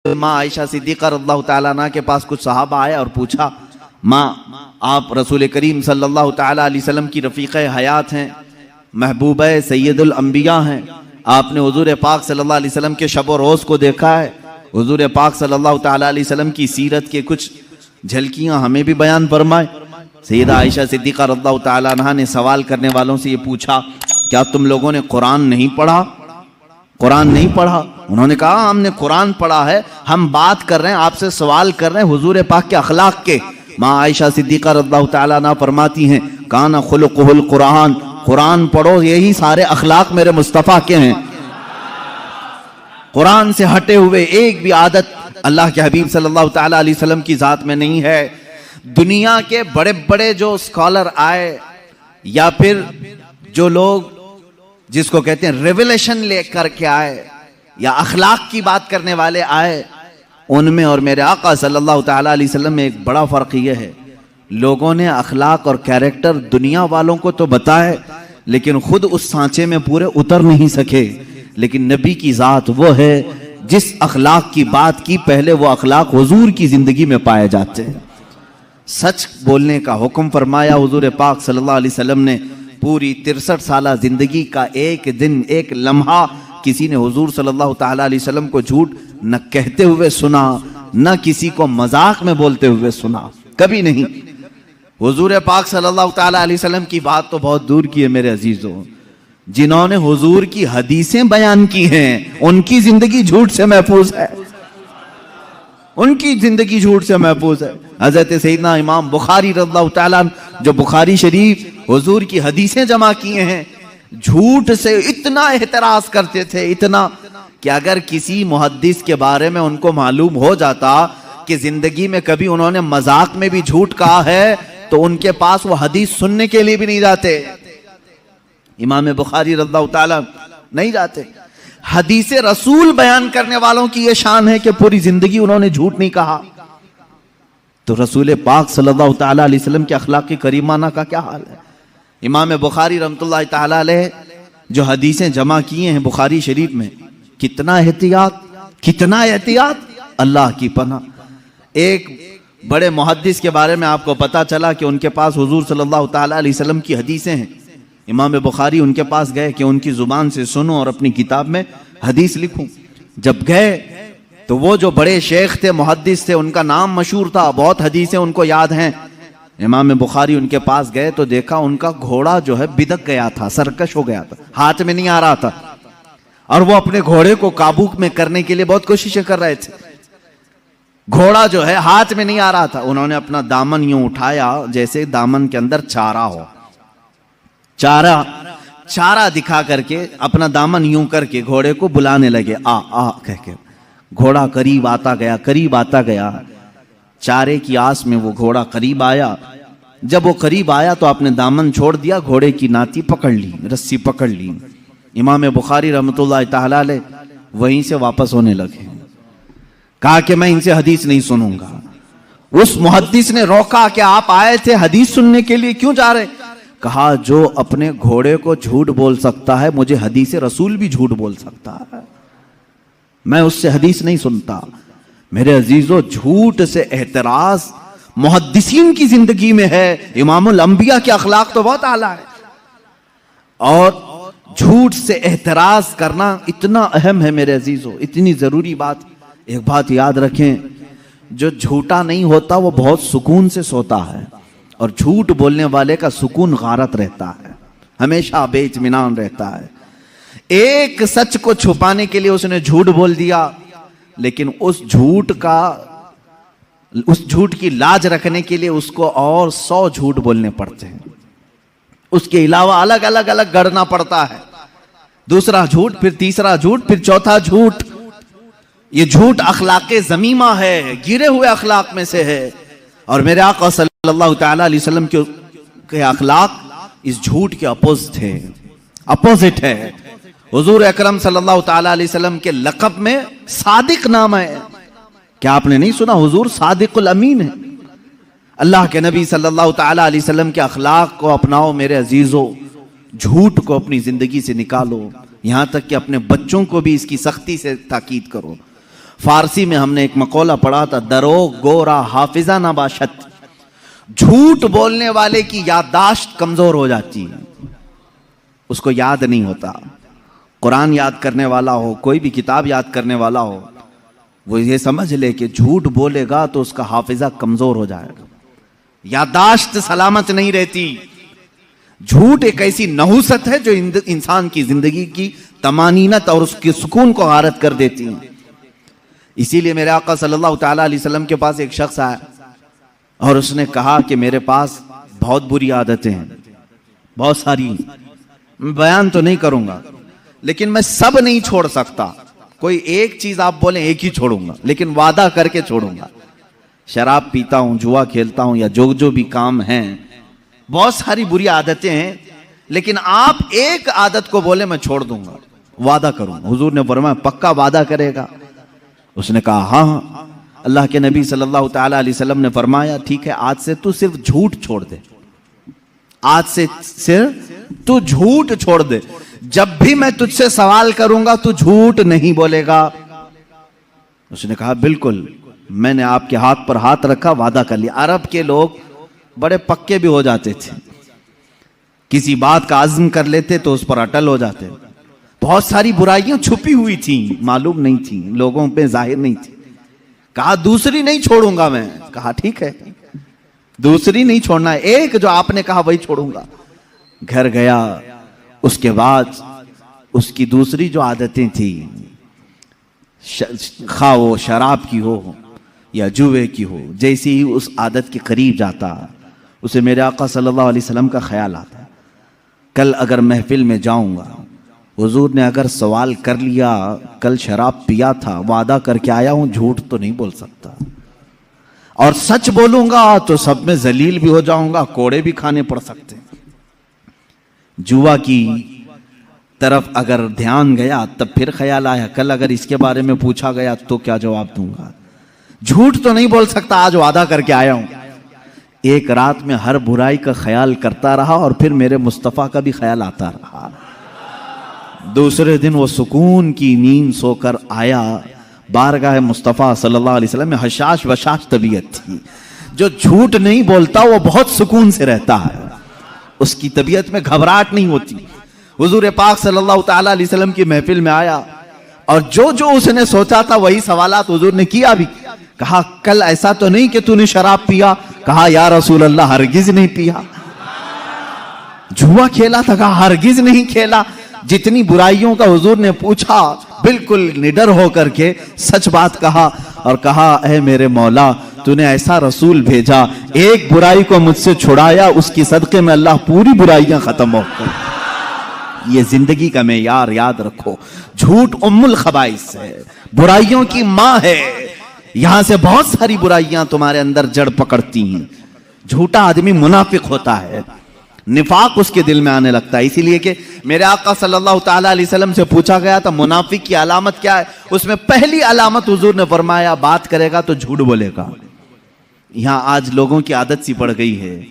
माँ आयशा सिद्दीक़ा रज़ियल्लाहु ताला अन्हा के पास कुछ सहाबा आए और पूछा, माँ आप रसूल करीम सल्लल्लाहु ताला अलैहि वसल्लम की रफ़ीक़े हयात हैं, महबूब सैयदुल अंबिया हैं, आपने हुज़ूर पाक सल्लल्लाहु अलैहि वसल्लम के शब व रोज़ को देखा है, हुज़ूर पाक सल्लल्लाहु ताला अलैहि वसल्लम की सीरत के कुछ झलकियाँ हमें भी बयान फरमाए। सैयदा आयशा सिद्दीक़ा रज़ियल्लाहु ताला अन्हा ने सवाल करने वालों से ये पूछा, क्या तुम लोगों ने कुरान नहीं पढ़ा? कुरान नहीं पढ़ा? उन्होंने कहा हमने कुरान पढ़ा है, हम बात कर रहे हैं, आपसे सवाल कर रहे हैं हुजूर पाक के अखलाक के। माँ आयशा सिद्दीक़ा रज़ियल्लाहु ताला अन्हा फरमाती हैं, काना खुलुकुहुल कुरान, कुरान पढ़ो, यही सारे अखलाक मेरे मुस्तफ़ा के हैं। कुरान से हटे हुए एक भी आदत अल्लाह के हबीब सल्लल्लाहु ताला अलैहि वसल्लम की ज़ात में नहीं है। दुनिया के बड़े बड़े जो स्कॉलर आए या फिर जो लोग जिसको कहते हैं रेवलेशन लेकर के आए या अखलाक की बात करने वाले आए, उनमें और मेरे आका सल्लल्लाहु ताला अलैहि वसल्लम में एक बड़ा फ़र्क ये है, लोगों ने अखलाक और कैरेक्टर दुनिया वालों को तो बताए लेकिन खुद उस सांचे में पूरे उतर नहीं सके। लेकिन नबी की ज़ात वो है जिस अखलाक की बात की, पहले वो अखलाक हुजूर की ज़िंदगी में पाए जाते हैं। सच बोलने का हुक्म फरमाया हुजूर पाक सल्लल्लाहु अलैहि वसल्लम ने। पूरी 63 साला जिंदगी का एक दिन एक लम्हा किसी ने हुजूर सल्लल्लाहु ताला अलैहि वसल्लम को झूठ न कहते हुए सुना, न किसी को मजाक में बोलते हुए सुना, कभी नहीं। हुजूर पाक सल्लल्लाहु ताला अलैहि वसल्लम की बात तो बहुत दूर की है मेरे अजीजों, जिन्होंने हुजूर की हदीसें बयान की हैं उनकी जिंदगी झूठ से महफूज है, उनकी जिंदगी झूठ से महफूज है। हजरत सैयदना इमाम बुखारी रज़ियल्लाहु ताला जो बुखारी शरीफ हुजूर की हदीसें जमा किए हैं, झूठ से इतना एहतराज करते थे, इतना कि अगर किसी मुहद्दिस के बारे में उनको मालूम हो जाता कि जिंदगी में कभी उन्होंने मजाक में भी झूठ कहा है तो उनके पास वो हदीस सुनने के लिए भी नहीं जाते। इमाम बुखारी रज़ियल्लाहु ताला नहीं जाते। हदीस रसूल बयान करने वालों की ये शान है कि पूरी जिंदगी उन्होंने झूठ नहीं कहा। तो रसूल पाक सल्लल्लाहु ताला अलैहि वसल्लम के अखलाक करीमाना का क्या हाल है। इमाम बुखारी रहमतुल्लाह ताला अलैह जो हदीसें जमा किए हैं बुखारी शरीफ में, कितना एहतियात, कितना एहतियात, अल्लाह की पनाह। एक बड़े मुहद्दिस के बारे में आपको पता चला कि उनके पास हुजूर सल्लल्लाहु ताला अलैहि वसल्लम की हदीसें हैं। इमाम बुखारी उनके पास गए कि उनकी जुबान से सुनो और अपनी किताब में हदीस लिखूं। जब गए तो वो जो बड़े शेख थे, मुहद्दिस थे, उनका नाम मशहूर था, बहुत हदीसें उनको याद हैं। इमाम बुखारी उनके पास गए तो देखा उनका घोड़ा जो है बिदक गया था, सरकश हो गया था, हाथ में नहीं आ रहा था, और वो अपने घोड़े को काबू में करने के लिए बहुत कोशिशें कर रहे थे। घोड़ा जो है हाथ में नहीं आ रहा था। उन्होंने अपना दामन यूं उठाया जैसे दामन के अंदर चारा हो, चारा दिखा करके अपना दामन यूं करके घोड़े को बुलाने लगे, आ कह के। घोड़ा करीब आता गया, करीब आता गया। चारे की आस में वो घोड़ा करीब आया। जब वो करीब आया तो आपने दामन छोड़ दिया, घोड़े की नाती पकड़ ली, रस्सी पकड़ ली। इमाम बुखारी रहमतुल्लाह ताला अलैह वहीं से वापस होने लगे। कहा कि मैं इनसे हदीस नहीं सुनूंगा। उस मुहद्दिस ने रोका कि आप आए थे हदीस सुनने के लिए, क्यों जा रहे? कहा जो अपने घोड़े को झूठ बोल सकता है, मुझे हदीस रसूल भी झूठ बोल सकता है, मैं उससे हदीस नहीं सुनता। मेरे अजीजों, झूठ से एहतराज मुहद्दिसीन की जिंदगी में है। इमामुल अंबिया के अखलाक तो बहुत आला है, और झूठ से एहतराज करना इतना अहम है मेरे अजीजों, इतनी जरूरी बात। एक बात याद रखें, जो झूठा नहीं होता वो बहुत सुकून से सोता है, और झूठ बोलने वाले का सुकून गारत रहता है, हमेशा बेइत्मीनान रहता है। एक सच को छुपाने के लिए उसने झूठ बोल दिया, लेकिन उस झूठ की लाज रखने के लिए उसको और 100 झूठ बोलने पड़ते हैं। उसके अलावा अलग अलग अलग गढ़ना पड़ता है। दूसरा झूठ, फिर तीसरा झूठ, फिर चौथा झूठ। ये झूठ अखलाक ज़मीमा है, गिरे हुए अखलाक में से है। और मेरे आका सल्लल्लाहु ताला अलैहि वसल्लम के अखलाक इस झूठ के अपोजिट है। हुजूर अकरम सल्लल्लाहु ताला अलैहि वसल्लम के लक़ब में सादिक नाम है। क्या आपने नहीं सुना? हुजूर सादिकुल अमीन है। अल्लाह के नबी सल्लल्लाहु ताला अलैहि वसल्लम के अखलाक को अपनाओ मेरे अजीजों, झूठ को अपनी जिंदगी से निकालो। यहां तक कि अपने बच्चों को भी इसकी सख्ती से ताकीद करो। फारसी में हमने एक मकौला पढ़ा था, दरोग गोरा हाफिजा ना बाशत। झूठ बोलने वाले की याददाश्त कमजोर हो जाती है, उसको याद नहीं होता। कुरान याद करने वाला हो, कोई भी किताब याद करने वाला हो, वो ये समझ ले कि झूठ बोलेगा तो उसका हाफिजा कमजोर हो जाएगा, याददाश्त सलामत नहीं रहती। झूठ एक ऐसी नहुसत है जो इंसान की जिंदगी की तमानीनत और उसके सुकून को गारत कर देती है। इसीलिए मेरे आका सल्लल्लाहु ताला अलैहि वसल्लम के पास एक शख्स आया और उसने कहा कि मेरे पास बहुत बुरी आदतें हैं, बहुत सारी, मैं बयान तो नहीं करूंगा, लेकिन मैं सब नहीं छोड़ सकता। कोई एक चीज आप बोले एक ही छोड़ूंगा, लेकिन वादा करके छोड़ूंगा। शराब पीता हूं, जुआ खेलता हूं, या जो भी काम हैं, बहुत सारी बुरी आदतें हैं, लेकिन आप एक आदत को बोले मैं छोड़ दूंगा, वादा करूंगा। हुजूर ने फरमाया पक्का वादा करेगा? उसने कहा हाँ। अल्लाह के नबी सल्लल्लाहु ताला अलैहि वसल्लम ने फरमाया ठीक है, आज से तू सिर्फ झूठ छोड़ दे, आज से सिर्फ तू झूठ छोड़ दे। जब भी मैं तुझसे सवाल करूंगा तू झूठ नहीं बोलेगा। उसने कहा बिल्कुल। मैंने आपके हाथ पर हाथ रखा, वादा कर लिया। अरब के लोग बड़े पक्के भी हो जाते थे, किसी बात का आज़म कर लेते तो उस पर अटल हो जाते। बहुत सारी बुराइयां छुपी हुई थी, मालूम नहीं थी, लोगों पे जाहिर नहीं थी। कहा दूसरी नहीं छोड़ूंगा मैं। कहा ठीक है, दूसरी नहीं छोड़ना, एक जो आपने कहा वही छोड़ूंगा। घर गया, उसके बाद उसकी दूसरी जो आदतें थी, खा वो शराब की हो या जुए की हो, जैसे ही उस आदत के करीब जाता उसे मेरे आका सल्लल्लाहु अलैहि वसल्लम का ख्याल आता, कल अगर महफिल में जाऊंगा, हुजूर ने अगर सवाल कर लिया कल शराब पिया था, वादा करके आया हूं, झूठ तो नहीं बोल सकता, और सच बोलूंगा तो सब में जलील भी हो जाऊंगा, कोड़े भी खाने पड़ सकते। जुआ की तरफ अगर ध्यान गया तब फिर ख्याल आया कल अगर इसके बारे में पूछा गया तो क्या जवाब दूंगा। झूठ तो नहीं बोल सकता, आज वादा करके आया हूं। एक रात में हर बुराई का ख्याल करता रहा और फिर मेरे मुस्तफा का भी ख्याल आता रहा। दूसरे दिन वो सुकून की नींद सोकर आया, बारगाह मुस्तफा सल्लल्लाहु अलैहि वसल्लम में हशाश वशाश तबीयत थी। जो झूठ नहीं बोलता वो बहुत सुकून से रहता है, उसकी तबीयत में घबराहट नहीं होती। हुजूर पाक सल्लल्लाहु ताला अलैहि वसल्लम की महफिल में आया और जो जो उसने सोचा था वही सवालात हुजूर ने किया भी। कहा कल ऐसा तो नहीं कि तूने शराब पिया? कहा या रसूल अल्लाह हरगिज नहीं पिया। जुआ खेला था? कहा हरगिज नहीं खेला। जितनी बुराइयों का हुजूर ने पूछा बिल्कुल निडर होकर के सच बात कहा और कहा ऐ मेरे मौला, तूने ऐसा रसूल भेजा, एक बुराई को मुझसे छुड़ाया, उसकी सदके में अल्लाह पूरी बुराइयां खत्म हो गई। ये जिंदगी का मेयार याद रखो। झूठ उम्मुल खबाइस है, बुराइयों की मां है। यहां से बहुत सारी बुराइयां तुम्हारे अंदर जड़ पकड़ती हैं। झूठा आदमी मुनाफिक होता है, निफाक उसके दिल में आने लगता है। इसीलिए कि मेरे आका सल्लल्लाहु ताला अलैहि वसल्लम से पूछा गया था मुनाफिक की अलामत क्या है, उसमें पहली अलामत हुजूर ने फरमाया बात करेगा तो झूठ बोलेगा। यहां आज लोगों की आदत सी पड़ गई है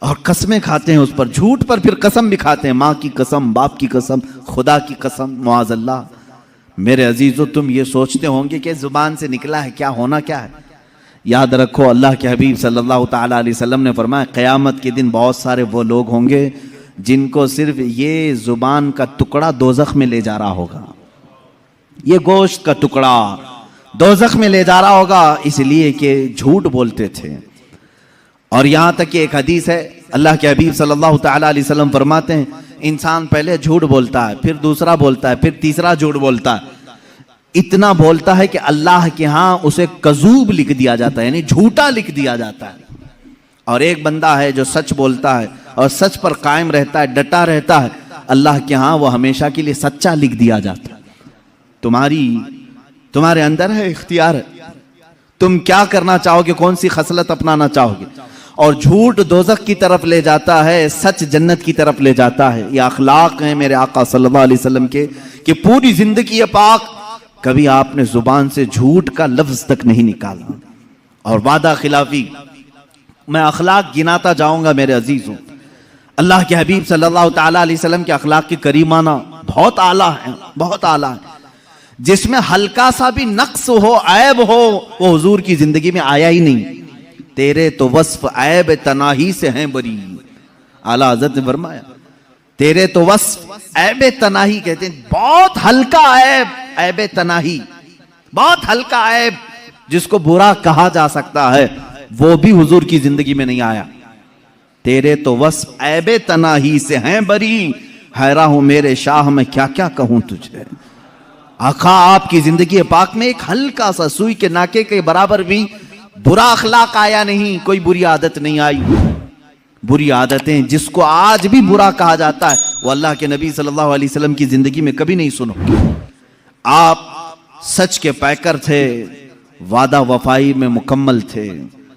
और कसमें खाते हैं उस पर, झूठ पर फिर कसम भी खाते हैं, माँ की कसम, बाप की कसम, खुदा की कसम, मुआज़ल्लाह। मेरे अजीजों, तुम ये सोचते होंगे कि जुबान से निकला है क्या, होना क्या है। याद रखो अल्लाह के हबीब सल्लल्लाहु ताला अलैहि वसल्लम ने फरमाया क़यामत के दिन बहुत सारे वो लोग होंगे जिनको सिर्फ ये जुबान का टुकड़ा दोज़ख में ले जा रहा होगा, ये गोश्त का टुकड़ा दोज़ख में ले जा रहा होगा, इसलिए कि झूठ बोलते थे। और यहां तक कि एक हदीस है, अल्लाह के हबीब सल्लल्लाहु ताला अलैहि वसल्लम फरमाते हैं इंसान पहले झूठ बोलता है, फिर दूसरा बोलता है, फिर तीसरा झूठ बोलता है, इतना बोलता है कि अल्लाह के यहां उसे कजूब लिख दिया जाता है, यानी झूठा लिख दिया जाता है। और एक बंदा है जो सच बोलता है और सच पर कायम रहता है, डटा रहता है, अल्लाह के यहां वो हमेशा के लिए सच्चा लिख दिया जाता है। तुम्हारे अंदर है, इख्तियार है, तुम क्या करना चाहोगे, कौन सी खसलत अपनाना चाहोगे। और झूठ दोज़ख की तरफ ले जाता है, सच जन्नत की तरफ ले जाता है। ये अखलाक है मेरे आका सल्लल्लाहु अलैहि वसल्लम के कि पूरी जिंदगी पाक कभी आपने जुबान से झूठ का लफ्ज तक नहीं निकाला। और वादा खिलाफी, मैं अखलाक गिनाता जाऊंगा मेरे अजीजों। अल्लाह के हबीब सल्लल्लाहु ताला अलैहि वसल्लम के अखलाक के करीमाना बहुत आला है, बहुत आला है। जिसमें हल्का सा भी नक्स हो, ऐब हो, वो हुजूर की जिंदगी में आया ही नहीं। तेरे तो वस्फ ऐब तनाही से हैं बरी। आला हज़रत ने फरमाया तेरे तो वस्फ ऐब तनाही, कहते हैं बहुत हल्का ऐब, ऐब तनाही, बहुत हल्का ऐब जिसको बुरा कहा जा सकता है, वो भी हुजूर की जिंदगी में नहीं आया। तेरे तो वस्फ ऐब तनाही से हैं बरी, हैरा हूं मेरे शाह मैं क्या क्या कहूं तुझे। आका आपकी जिंदगी पाक में एक हल्का सा सुई के नाके के बराबर भी बुरा अखलाक आया नहीं, कोई बुरी आदत नहीं आई। बुरी आदतें जिसको आज भी बुरा कहा जाता है वो अल्लाह के नबी सल्लल्लाहु अलैहि वसल्लम की जिंदगी में कभी नहीं सुनो। आप सच के पैकर थे, वादा वफाई में मुकम्मल थे।